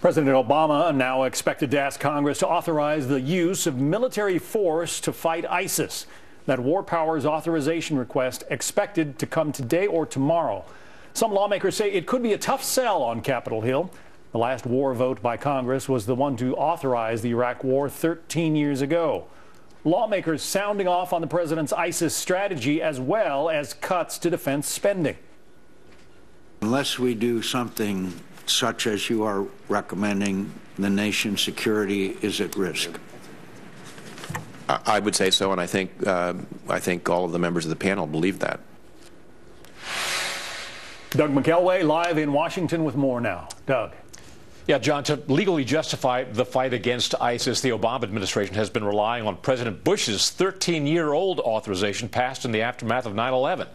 President Obama now expected to ask Congress to authorize the use of military force to fight ISIS. That war powers authorization request expected to come today or tomorrow. Some lawmakers say it could be a tough sell on Capitol Hill. The last war vote by Congress was the one to authorize the Iraq War 13 years ago. Lawmakers sounding off on the president's ISIS strategy as well as cuts to defense spending. Unless we do something such as you are recommending, the nation's security is at risk. I would say so, and I think all of the members of the panel believe that. Doug McKelway live in Washington with more now. Doug. Yeah, John, to legally justify the fight against ISIS, the Obama administration has been relying on President Bush's 13-year-old authorization passed in the aftermath of 9/11.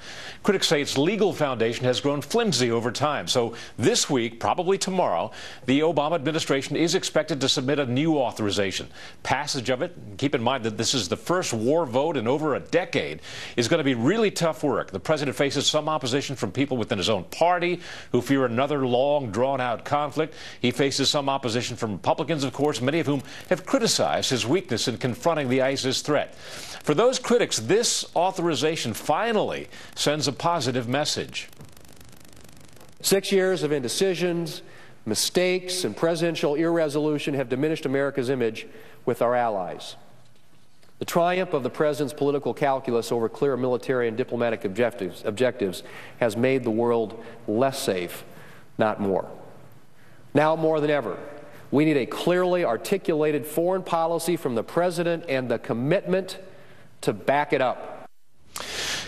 Critics say its legal foundation has grown flimsy over time. So this week, probably tomorrow, the Obama administration is expected to submit a new authorization. Passage of it, keep in mind that this is the first war vote in over a decade, is going to be really tough work. The president faces some opposition from people within his own party who fear another long, drawn-out conflict. He faces some opposition from Republicans, of course, many of whom have criticized his weakness in confronting the ISIS threat. For those critics, this authorization finally sends a positive message. 6 years of indecisions, mistakes, and presidential irresolution have diminished America's image with our allies. The triumph of the president's political calculus over clear military and diplomatic objectives has made the world less safe, not more. Now more than ever, we need a clearly articulated foreign policy from the president and the commitment to back it up.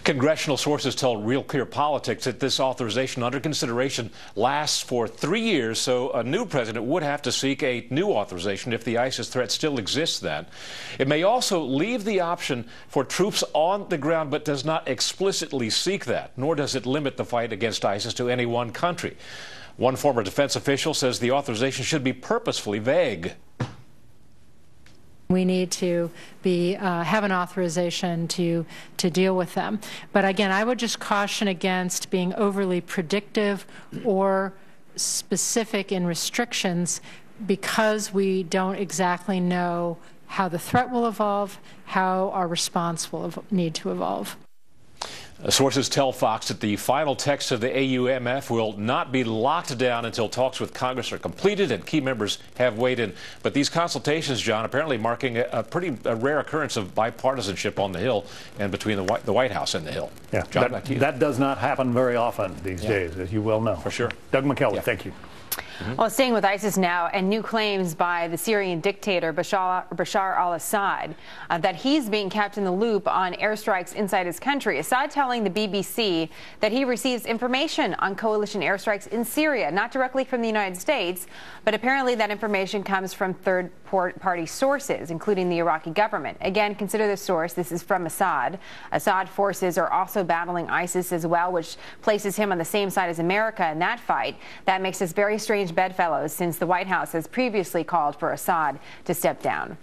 Congressional sources tell Real Clear Politics that this authorization under consideration lasts for 3 years, so a new president would have to seek a new authorization if the ISIS threat still exists then. It may also leave the option for troops on the ground, but does not explicitly seek that, nor does it limit the fight against ISIS to any one country. One former defense official says the authorization should be purposefully vague. We need to have an authorization to deal with them. But again, I would just caution against being overly predictive or specific in restrictions because we don't exactly know how the threat will evolve, how our response will need to evolve. Sources tell Fox that the final text of the AUMF will not be locked down until talks with Congress are completed and key members have weighed in. But these consultations, John, apparently marking a pretty rare occurrence of bipartisanship on the Hill and between the White House and the Hill. Yeah, John, back to you. That does not happen very often these days, as you well know. For sure. Doug McKelway, thank you. Well, staying with ISIS now, and new claims by the Syrian dictator Bashar al-Assad that he's being kept in the loop on airstrikes inside his country. Assad telling the BBC that he receives information on coalition airstrikes in Syria, not directly from the United States, but apparently that information comes from third-party sources, including the Iraqi government. Again, consider the source. This is from Assad. Assad forces are also battling ISIS as well, which places him on the same side as America in that fight. That makes us very strange bedfellows since the White House has previously called for Assad to step down.